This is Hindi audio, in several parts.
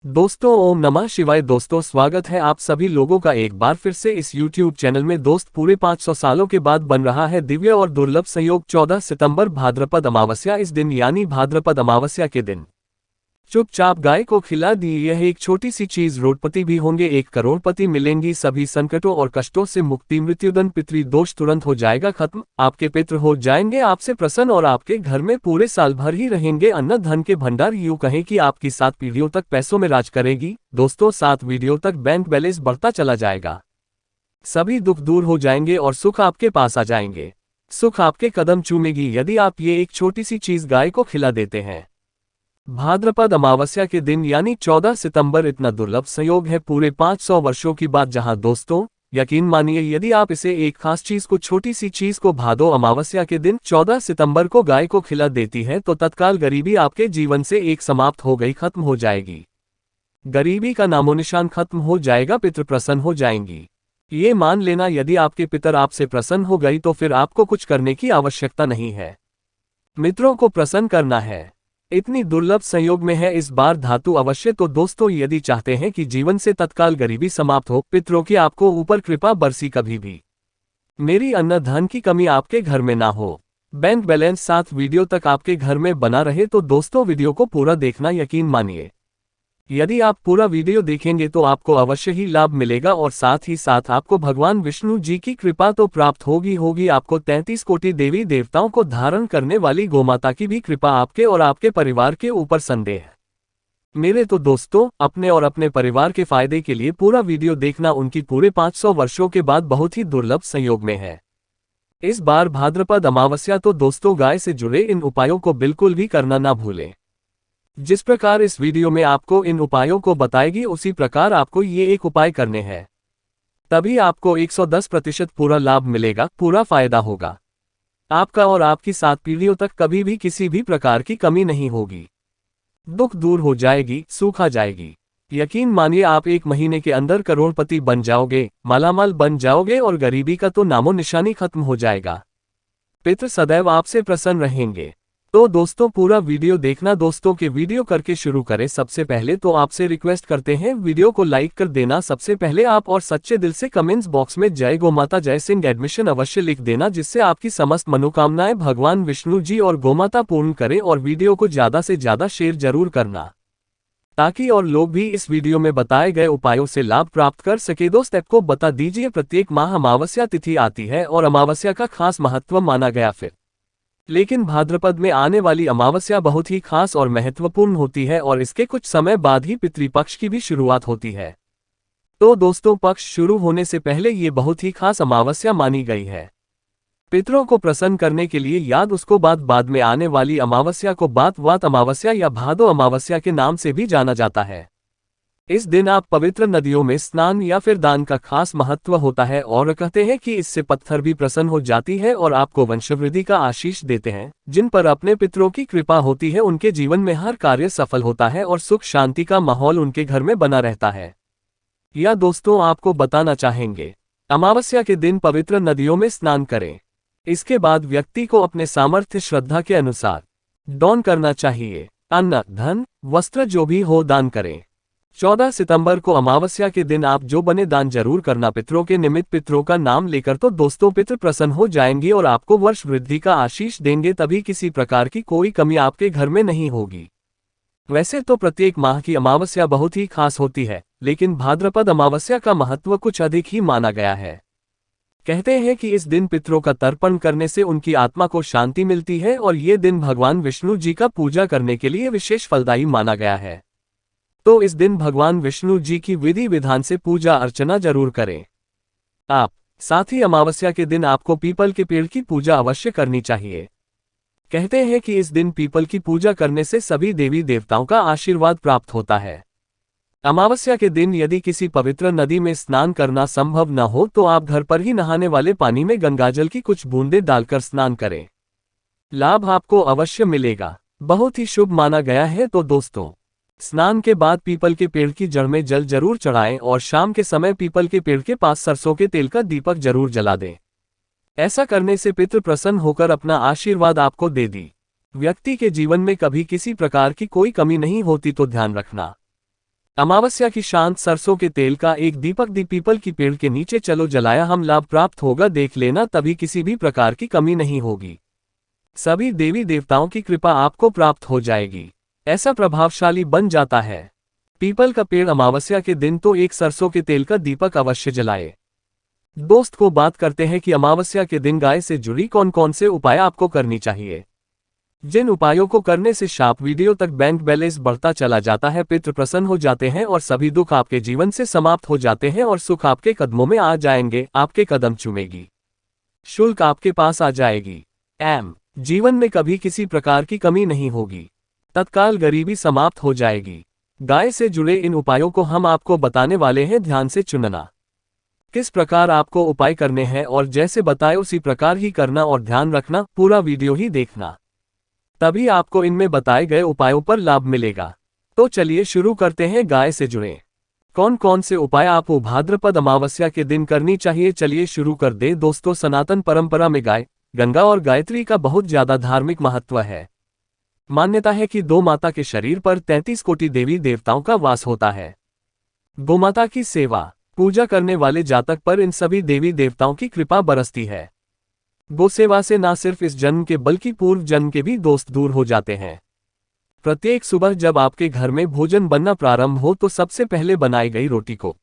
दोस्तों ओम नमः शिवाय। दोस्तों स्वागत है आप सभी लोगों का एक बार फिर से इस YouTube चैनल में। दोस्त पूरे 500 सालों के बाद बन रहा है दिव्य और दुर्लभ संयोग 14 सितंबर भाद्रपद अमावस्या। इस दिन यानी भाद्रपद अमावस्या के दिन चुपचाप गाय को खिला दी। यह एक छोटी सी चीज रोडपति भी होंगे 1 करोड़पति मिलेंगी। सभी संकटों और कष्टों से मुक्ति, मृत्युदंड, पितृदोष तुरंत हो जाएगा खत्म। आपके पितृ हो जाएंगे आपसे प्रसन्न और आपके घर में पूरे साल भर ही रहेंगे अन्न धन के भंडार। यूं कहें कि आपकी 7 पीढ़ियों तक पैसों में राज करेगी। दोस्तों 7 पीढ़ियों तक बैंक बैलेंस बढ़ता चला जाएगा। सभी दुख दूर हो जाएंगे और सुख आपके पास आ जाएंगे। सुख आपके कदम चूमेगी यदि आप ये एक छोटी सी चीज गाय को खिला देते हैं। भाद्रपद अमावस्या के दिन यानी 14 सितंबर इतना दुर्लभ संयोग है पूरे 500 वर्षों की बात। जहां दोस्तों यकीन मानिए यदि आप इसे एक खास चीज को, छोटी सी चीज को भादो अमावस्या के दिन 14 सितंबर को गाय को खिला देती है तो तत्काल गरीबी आपके जीवन से एक समाप्त हो गई, खत्म हो जाएगी। गरीबी का नामोनिशान खत्म हो जाएगा, पितृ प्रसन्न हो जाएंगी। ये मान लेना यदि आपके पितर आपसे प्रसन्न हो गई तो फिर आपको कुछ करने की आवश्यकता नहीं है, मित्रों को प्रसन्न करना है। इतनी दुर्लभ संयोग में है इस बार धातु अवश्य। तो दोस्तों यदि चाहते हैं कि जीवन से तत्काल गरीबी समाप्त हो, पितरों की आपको ऊपर कृपा बरसी, कभी भी मेरी अन्न धन की कमी आपके घर में ना हो, बैंक बैलेंस 7 वीडियो तक आपके घर में बना रहे, तो दोस्तों वीडियो को पूरा देखना। यकीन मानिए यदि आप पूरा वीडियो देखेंगे तो आपको अवश्य ही लाभ मिलेगा और साथ ही साथ आपको भगवान विष्णु जी की कृपा तो प्राप्त होगी। आपको 33 कोटि देवी देवताओं को धारण करने वाली गोमाता की भी कृपा आपके और आपके परिवार के ऊपर संदेह मेरे। तो दोस्तों अपने और अपने परिवार के फायदे के लिए पूरा वीडियो देखना। उनकी पूरे 500 वर्षों के बाद बहुत ही दुर्लभ संयोग में है इस बार भाद्रपद अमावस्या। तो दोस्तों गाय से जुड़े इन उपायों को बिल्कुल भी करना ना भूलें। जिस प्रकार इस वीडियो में आपको इन उपायों को बताएगी उसी प्रकार आपको ये एक उपाय करने हैं, तभी आपको 110% पूरा लाभ मिलेगा, पूरा फायदा होगा आपका और आपकी 7 पीढ़ियों तक कभी भी किसी भी प्रकार की कमी नहीं होगी। दुख दूर हो जाएगी, सुख आ जाएगी। यकीन मानिए आप 1 महीने के अंदर करोड़पति बन जाओगे, मालामाल बन जाओगे और गरीबी का तो नामो निशानी खत्म हो जाएगा। पितृ सदैव आपसे प्रसन्न रहेंगे। तो दोस्तों पूरा वीडियो देखना। दोस्तों के वीडियो करके शुरू करें। सबसे पहले तो आपसे रिक्वेस्ट करते हैं वीडियो को लाइक कर देना सबसे पहले आप, और सच्चे दिल से कमेंट्स बॉक्स में जय गोमाता जय सिंह एडमिशन अवश्य लिख देना, जिससे आपकी समस्त मनोकामनाएं भगवान विष्णु जी और गोमाता पूर्ण करें। और वीडियो को ज्यादा से ज्यादा शेयर जरूर करना ताकि और लोग भी इस वीडियो में बताए गए उपायों से लाभ प्राप्त कर सके। दोस्त आपको बता दीजिए प्रत्येक माह अमावस्या तिथि आती है और अमावस्या का खास महत्व माना गया फिर, लेकिन भाद्रपद में आने वाली अमावस्या बहुत ही खास और महत्वपूर्ण होती है और इसके कुछ समय बाद ही पितृपक्ष की भी शुरुआत होती है। तो दोस्तों पक्ष शुरू होने से पहले ये बहुत ही खास अमावस्या मानी गई है। पितरों को प्रसन्न करने के लिए याद उसको बाद में आने वाली अमावस्या को बात वात अमावस्या या भादो अमावस्या के नाम से भी जाना जाता है। इस दिन आप पवित्र नदियों में स्नान या फिर दान का खास महत्व होता है और कहते हैं कि इससे पत्थर भी प्रसन्न हो जाती है और आपको वंशवृद्धि का आशीष देते हैं। जिन पर अपने पितरों की कृपा होती है उनके जीवन में हर कार्य सफल होता है और सुख शांति का माहौल उनके घर में बना रहता है। या दोस्तों आपको बताना चाहेंगे अमावस्या के दिन पवित्र नदियों में स्नान करें। इसके बाद व्यक्ति को अपने सामर्थ्य श्रद्धा के अनुसार दान करना चाहिए। अन्न धन वस्त्र जो भी हो दान करें। 14 सितंबर को अमावस्या के दिन आप जो बने दान जरूर करना पितरों के निमित्त, पितरों का नाम लेकर। तो दोस्तों पितृ प्रसन्न हो जाएंगे और आपको वर्ष वृद्धि का आशीष देंगे, तभी किसी प्रकार की कोई कमी आपके घर में नहीं होगी। वैसे तो प्रत्येक माह की अमावस्या बहुत ही खास होती है, लेकिन भाद्रपद अमावस्या का महत्व कुछ अधिक ही माना गया है। कहते हैं कि इस दिन पितरों का तर्पण करने से उनकी आत्मा को शांति मिलती है और ये दिन भगवान विष्णु जी का पूजा करने के लिए विशेष फलदायी माना गया है। तो इस दिन भगवान विष्णु जी की विधि विधान से पूजा अर्चना जरूर करें आप। साथ ही अमावस्या के दिन आपको पीपल के पेड़ की पूजा अवश्य करनी चाहिए। कहते हैं कि इस दिन पीपल की पूजा करने से सभी देवी देवताओं का आशीर्वाद प्राप्त होता है। अमावस्या के दिन यदि किसी पवित्र नदी में स्नान करना संभव न हो तो आप घर पर ही नहाने वाले पानी में गंगाजल की कुछ बूंदें डालकर स्नान करें। लाभ आपको अवश्य मिलेगा, बहुत ही शुभ माना गया है। तो दोस्तों स्नान के बाद पीपल के पेड़ की जड़ में जल जरूर चढ़ाएं और शाम के समय पीपल के पेड़ के पास सरसों के तेल का दीपक जरूर जला दें। ऐसा करने से पितृ प्रसन्न होकर अपना आशीर्वाद आपको दे दी। व्यक्ति के जीवन में कभी किसी प्रकार की कोई कमी नहीं होती। तो ध्यान रखना अमावस्या की शांत सरसों के तेल का एक दीपक दी पीपल की पेड़ के नीचे चलो जलाया हम लाभ प्राप्त होगा देख लेना तभी किसी भी प्रकार की कमी नहीं होगी। सभी देवी देवताओं की कृपा आपको प्राप्त हो जाएगी। ऐसा प्रभावशाली बन जाता है। पीपल का पेड़ अमावस्या के दिन तो एक सरसों के तेल का दीपक अवश्य जलाए। दोस्त को बात करते हैं कि अमावस्या के दिन गाय से जुड़ी कौन कौन से उपाय आपको करनी चाहिए। जिन उपायों को करने से शाप वीडियो तक बैंक बैलेंस बढ़ता चला जाता है, पितृ प्रसन्न हो जाते हैं और सभी दुख आपके जीवन से समाप्त हो जाते हैं और सुख आपके कदमों में आ जाएंगे, आपके कदम चूमेगी, शुल्क आपके पास आ जाएगी। जीवन में कभी किसी प्रकार की कमी नहीं होगी, तत्काल गरीबी समाप्त हो जाएगी। गाय से जुड़े इन उपायों को हम आपको बताने वाले हैं, ध्यान से चुनना। किस प्रकार आपको उपाय करने हैं और जैसे बताए उसी प्रकार ही करना और ध्यान रखना, पूरा वीडियो ही देखना, तभी आपको इनमें बताए गए उपायों पर लाभ मिलेगा। तो चलिए शुरू करते हैं। गाय से जुड़े कौन कौन से उपाय आपको भाद्रपद अमावस्या के दिन करनी चाहिए, चलिए शुरू कर दे। दोस्तों, सनातन परंपरा में गाय, गंगा और गायत्री का बहुत ज्यादा धार्मिक महत्व है। मान्यता है कि दो माता के शरीर पर 33 कोटि देवी देवताओं का वास होता है। गोमाता की सेवा पूजा करने वाले जातक पर इन सभी देवी देवताओं की कृपा बरसती है। गोसेवा से न सिर्फ इस जन्म के बल्कि पूर्व जन्म के भी दोष दूर हो जाते हैं। प्रत्येक सुबह जब आपके घर में भोजन बनना प्रारंभ हो तो सबसे पहले बनाई गई रोटी को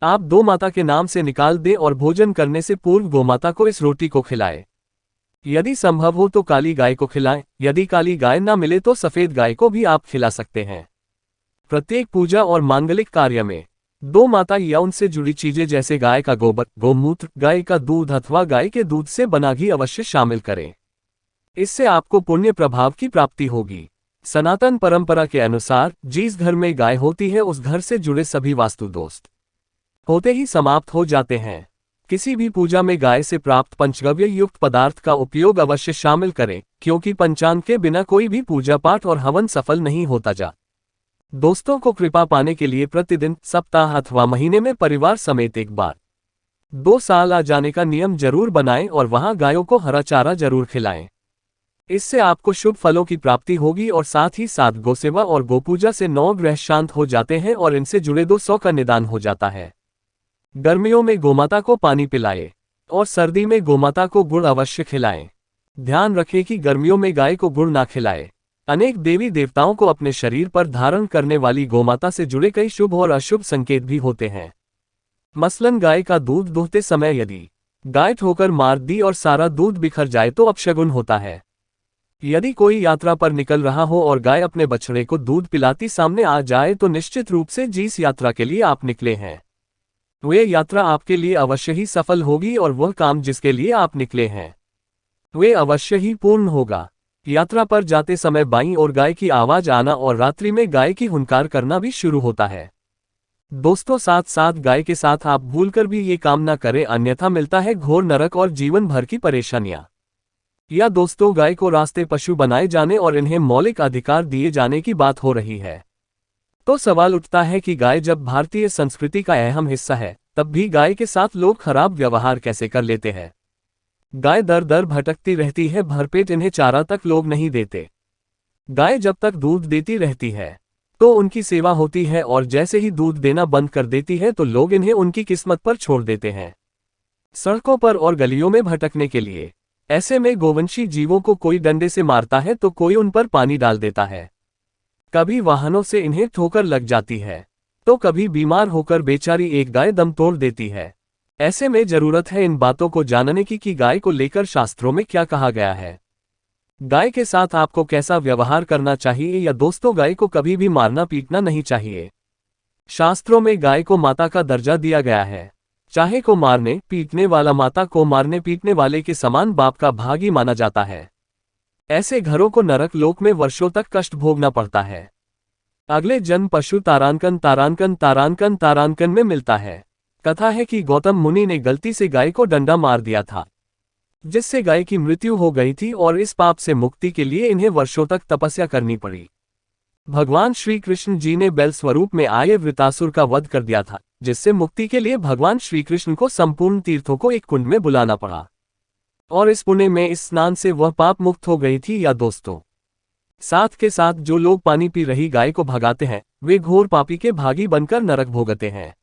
आप दो माता के नाम से निकाल दें और भोजन करने से पूर्व गोमाता को इस रोटी को खिलाएं। यदि संभव हो तो काली गाय को खिलाएं, यदि काली गाय ना मिले तो सफेद गाय को भी आप खिला सकते हैं। प्रत्येक पूजा और मांगलिक कार्य में दो माता या उनसे जुड़ी चीजें जैसे गाय का गोबर, गोमूत्र, गाय का दूध अथवा गाय के दूध से बना घी अवश्य शामिल करें। इससे आपको पुण्य प्रभाव की प्राप्ति होगी। सनातन परंपरा के अनुसार जिस घर में गाय होती है उस घर से जुड़े सभी वास्तु दोष होते ही समाप्त हो जाते हैं। किसी भी पूजा में गाय से प्राप्त पंचगव्य युक्त पदार्थ का उपयोग अवश्य शामिल करें, क्योंकि पंचांग के बिना कोई भी पूजा पाठ और हवन सफल नहीं होता। दोस्तों को कृपा पाने के लिए प्रतिदिन, सप्ताह अथवा महीने में परिवार समेत एक बार 2 साल आ जाने का नियम जरूर बनाएं और वहां गायों को हरा चारा जरूर खिलाएं। इससे आपको शुभ फलों की प्राप्ति होगी और साथ ही साथ गोसेवा और गोपूजा से 9 ग्रह शांत हो जाते हैं और इनसे जुड़े 200 का निदान हो जाता है। गर्मियों में गोमाता को पानी पिलाएं और सर्दी में गोमाता को गुड़ अवश्य खिलाएं। ध्यान रखें कि गर्मियों में गाय को गुड़ ना खिलाएं। अनेक देवी देवताओं को अपने शरीर पर धारण करने वाली गोमाता से जुड़े कई शुभ और अशुभ संकेत भी होते हैं। मसलन गाय का दूध दूहते समय यदि गाय ठोकर मार दी और सारा दूध बिखर जाए तो अपशगुन होता है। यदि कोई यात्रा पर निकल रहा हो और गाय अपने बछड़े को दूध पिलाती सामने आ जाए तो निश्चित रूप से जिस यात्रा के लिए आप निकले हैं वह यात्रा आपके लिए अवश्य ही सफल होगी और वह काम जिसके लिए आप निकले हैं वह अवश्य ही पूर्ण होगा। यात्रा पर जाते समय बाईं ओर गाय की आवाज आना और रात्रि में गाय की हुंकार करना भी शुरू होता है। दोस्तों, साथ साथ गाय के साथ आप भूलकर भी ये काम ना करें, अन्यथा मिलता है घोर नरक और जीवन भर की परेशानियां। या दोस्तों, गाय को रास्ते पशु बनाए जाने और इन्हें मौलिक अधिकार दिए जाने की बात हो रही है तो सवाल उठता है कि गाय जब भारतीय संस्कृति का अहम हिस्सा है तब भी गाय के साथ लोग खराब व्यवहार कैसे कर लेते हैं। गाय दर दर भटकती रहती है, भरपेट इन्हें चारा तक लोग नहीं देते। गाय जब तक दूध देती रहती है तो उनकी सेवा होती है और जैसे ही दूध देना बंद कर देती है तो लोग इन्हें उनकी किस्मत पर छोड़ देते हैं, सड़कों पर और गलियों में भटकने के लिए। ऐसे में गोवंशी जीवों को कोई डंडे से मारता है तो कोई उन पर पानी डाल देता है, कभी वाहनों से इन्हें ठोकर लग जाती है तो कभी बीमार होकर बेचारी एक गाय दम तोड़ देती है। ऐसे में जरूरत है इन बातों को जानने की कि गाय को लेकर शास्त्रों में क्या कहा गया है, गाय के साथ आपको कैसा व्यवहार करना चाहिए। या दोस्तों, गाय को कभी भी मारना पीटना नहीं चाहिए। शास्त्रों में गाय को माता का दर्जा दिया गया है, चाहे को मारने पीटने वाला माता को मारने पीटने वाले के समान बाप का भागी माना जाता है। ऐसे घरों को नरक लोक में वर्षों तक कष्ट भोगना पड़ता है। अगले जन्म पशु तारांकन में मिलता है। कथा है कि गौतम मुनि ने गलती से गाय को डंडा मार दिया था, जिससे गाय की मृत्यु हो गई थी और इस पाप से मुक्ति के लिए इन्हें वर्षों तक तपस्या करनी पड़ी। भगवान श्री कृष्ण जी ने बैल स्वरूप में आए वृतासुर का वध कर दिया था, जिससे मुक्ति के लिए भगवान श्री कृष्ण को संपूर्ण तीर्थों को एक कुंड में बुलाना पड़ा और इस पुण्य में इस स्नान से वह पाप मुक्त हो गई थी। या दोस्तों, साथ के साथ जो लोग पानी पी रही गाय को भगाते हैं वे घोर पापी के भागी बनकर नरक भोगते हैं,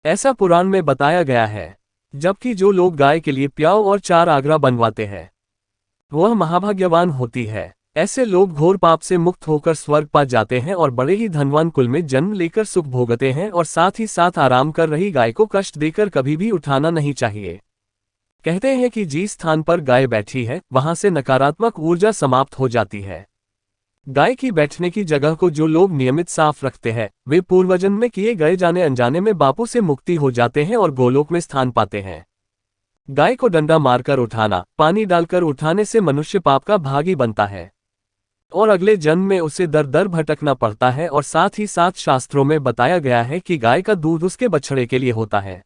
ऐसा पुराण में बताया गया है। जबकि जो लोग गाय के लिए प्याऊ और चार आगरा बनवाते हैं वह महाभाग्यवान होती है। ऐसे लोग घोर पाप से मुक्त होकर स्वर्ग पा जाते हैं और बड़े ही धनवान कुल में जन्म लेकर सुख भोगते हैं। और साथ ही साथ आराम कर रही गाय को कष्ट देकर कभी भी उठाना नहीं चाहिए। कहते हैं कि जिस स्थान पर गाय बैठी है वहां से नकारात्मक ऊर्जा समाप्त हो जाती है। गाय की बैठने की जगह को जो लोग नियमित साफ रखते हैं वे पूर्वजन्म में किए गए जाने अनजाने में पापों से मुक्ति हो जाते हैं और गोलोक में स्थान पाते हैं। गाय को डंडा मारकर उठाना, पानी डालकर उठाने से मनुष्य पाप का भागी बनता है और अगले जन्म में उसे दर दर भटकना पड़ता है। और साथ ही साथ शास्त्रों में बताया गया है कि गाय का दूध उसके बछड़े के लिए होता है।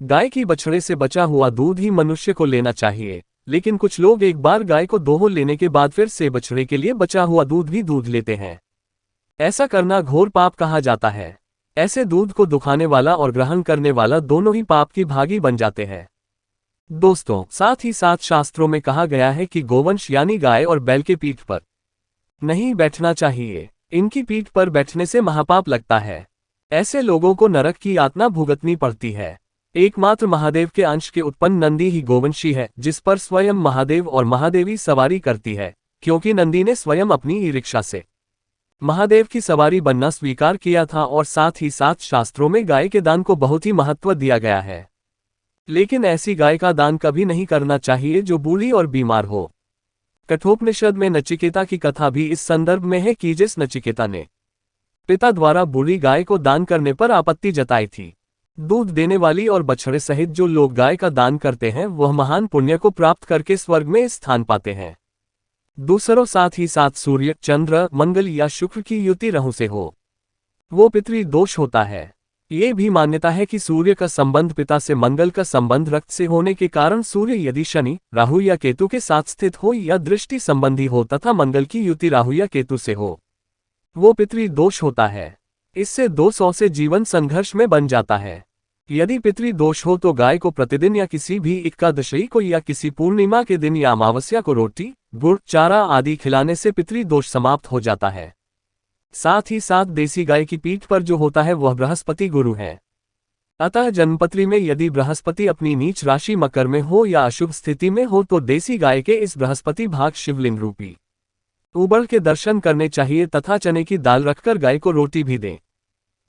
गाय की बछड़े से बचा हुआ दूध ही मनुष्य को लेना चाहिए, लेकिन कुछ लोग एक बार गाय को दोहन लेने के बाद फिर से बछड़े के लिए बचा हुआ दूध भी दूध लेते हैं। ऐसा करना घोर पाप कहा जाता है। ऐसे दूध को दुखाने वाला और ग्रहण करने वाला दोनों ही पाप की भागी बन जाते हैं। दोस्तों, साथ ही साथ शास्त्रों में कहा गया है कि गोवंश यानी गाय और बैल के पीठ पर नहीं बैठना चाहिए। इनकी पीठ पर बैठने से महापाप लगता है। ऐसे लोगों को नरक की यातना भुगतनी पड़ती है। एकमात्र महादेव के अंश के उत्पन्न नंदी ही गोवंशी है, जिस पर स्वयं महादेव और महादेवी सवारी करती है, क्योंकि नंदी ने स्वयं अपनी ई रिक्शा से महादेव की सवारी बनना स्वीकार किया था। और साथ ही साथ शास्त्रों में गाय के दान को बहुत ही महत्व दिया गया है। लेकिन ऐसी गाय का दान कभी नहीं करना चाहिए जो बूढ़ी और बीमार हो। कठोपनिषद में नचिकेता की कथा भी इस संदर्भ में है कि जिस नचिकेता ने पिता द्वारा बूढ़ी गाय को दान करने पर आपत्ति जताई थी। दूध देने वाली और बछड़े सहित जो लोग गाय का दान करते हैं वह महान पुण्य को प्राप्त करके स्वर्ग में स्थान पाते हैं। दूसरों, साथ ही साथ सूर्य, चंद्र, मंगल या शुक्र की युति राहु से हो वो पितृ दोष होता है। ये भी मान्यता है कि सूर्य का संबंध पिता से, मंगल का संबंध रक्त से होने के कारण सूर्य यदि शनि, राहु या केतु के साथ स्थित हो या दृष्टि संबंधी हो तथा मंगल की युति राहु या केतु से हो वो पितृ दोष होता है। इससे 200 से जीवन संघर्ष में बन जाता है। यदि पितृ दोष हो तो गाय को प्रतिदिन या किसी भी एकादशी को या किसी पूर्णिमा के दिन या अमावस्या को रोटी, गुड़, चारा आदि खिलाने से पितृ दोष समाप्त हो जाता है। साथ ही साथ देसी गाय की पीठ पर जो होता है वह बृहस्पति गुरु है। अतः जन्मपत्री में यदि बृहस्पति अपनी नीच राशि मकर में हो या अशुभ स्थिति में हो तो देसी गाय के इस बृहस्पति भाग शिवलिंग रूपी ऊबड़ के दर्शन करने चाहिए तथा चने की दाल रखकर गाय को रोटी भी दें।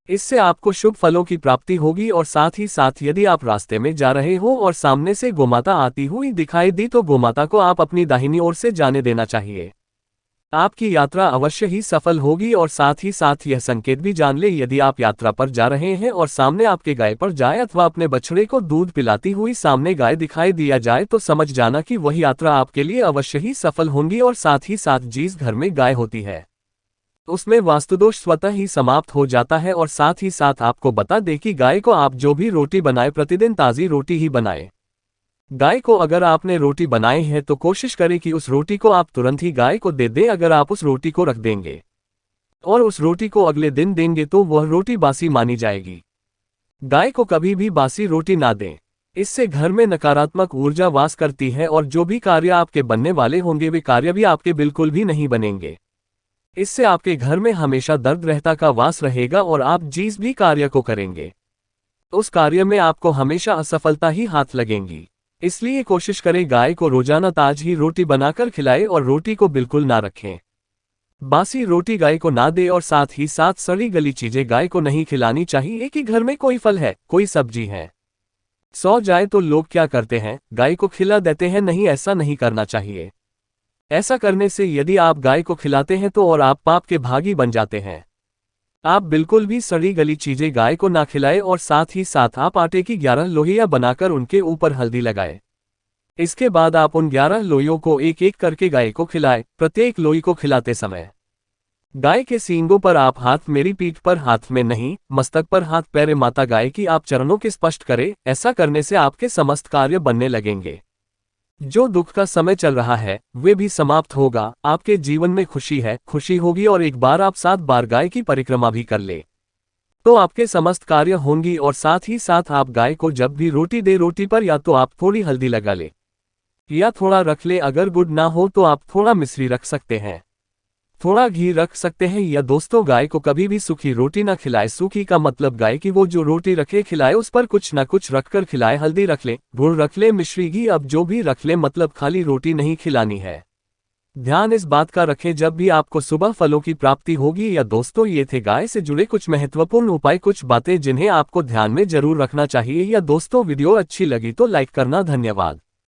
इससे आपको शुभ फलों की प्राप्ति होगी। और साथ ही साथ यदि आप रास्ते में जा रहे हो और सामने से गोमाता आती हुई दिखाई दी तो गोमाता को आप अपनी दाहिनी ओर से जाने देना चाहिए। आपकी यात्रा अवश्य ही सफल होगी। और साथ ही साथ यह संकेत भी जान ले, यदि आप यात्रा पर जा रहे हैं और सामने आपके गाय पर जाए अथवा अपने बछड़े को दूध पिलाती हुई सामने गाय दिखाई दिया जाए तो समझ जाना कि वह यात्रा आपके लिए अवश्य ही सफल होगी। और साथ ही साथ जिस घर में गाय होती है उसमें वास्तुदोष स्वतः ही समाप्त हो जाता है। और साथ ही साथ आपको बता दें कि गाय को आप जो भी रोटी बनाए प्रतिदिन ताज़ी रोटी ही बनाए। गाय को अगर आपने रोटी बनाई है तो कोशिश करें कि उस रोटी को आप तुरंत ही गाय को दे दें। अगर आप उस रोटी को रख देंगे और उस रोटी को अगले दिन देंगे तो वह रोटी बासी मानी जाएगी। गाय को कभी भी बासी रोटी ना दें, इससे घर में नकारात्मक ऊर्जा वास करती है और जो भी कार्य आपके बनने वाले होंगे वे कार्य भी आपके बिल्कुल भी नहीं बनेंगे। इससे आपके घर में हमेशा दर्द रहता का वास रहेगा और आप जिस भी कार्य को करेंगे उस कार्य में आपको हमेशा असफलता ही हाथ लगेंगी। इसलिए कोशिश करें गाय को रोजाना ताज़ी ही रोटी बनाकर खिलाएं और रोटी को बिल्कुल ना रखें। बासी रोटी गाय को ना दे और साथ ही साथ सड़ी गली चीजें गाय को नहीं खिलानी चाहिए। कि घर में कोई फल है, कोई सब्जी है, सो जाए तो लोग क्या करते हैं, गाय को खिला देते हैं। नहीं, ऐसा नहीं करना चाहिए। ऐसा करने से यदि आप गाय को खिलाते हैं तो और आप पाप के भागी बन जाते हैं। आप बिल्कुल भी सड़ी गली चीजें गाय को ना खिलाएं और साथ ही साथ आप आटे की 11 लोइयां बनाकर उनके ऊपर हल्दी लगाएं। इसके बाद आप उन 11 लोइयों को एक एक करके गाय को खिलाएं। प्रत्येक लोई को खिलाते समय गाय के सींगों पर आप हाथ, मेरी पीठ पर हाथ में नहीं, मस्तक पर हाथ, पैरे माता गाय की आप चरणों के स्पष्ट करें। ऐसा करने से आपके समस्त कार्य बनने लगेंगे। जो दुख का समय चल रहा है वे भी समाप्त होगा। आपके जीवन में खुशी होगी। और एक बार आप 7 बार गाय की परिक्रमा भी कर ले तो आपके समस्त कार्य होंगी। और साथ ही साथ आप गाय को जब भी रोटी दे, रोटी पर या तो आप थोड़ी हल्दी लगा ले या थोड़ा रख ले। अगर गुड़ ना हो तो आप थोड़ा मिश्री रख सकते हैं। थोड़ा घी रख सकते हैं। या दोस्तों, गाय को कभी भी सूखी रोटी ना खिलाए। सूखी का मतलब गाय की वो जो रोटी रखे खिलाए उस पर कुछ ना कुछ रखकर खिलाए। हल्दी रख ले, गुड़ रख ले, मिश्री, घी, अब जो भी रख ले, मतलब खाली रोटी नहीं खिलानी है। ध्यान इस बात का रखें जब भी आपको सुबह फलों की प्राप्ति होगी। या दोस्तों, ये थे गाय से जुड़े कुछ महत्वपूर्ण उपाय, कुछ बातें जिन्हें आपको ध्यान में जरूर रखना चाहिए। या दोस्तों, वीडियो अच्छी लगी तो लाइक करना। धन्यवाद।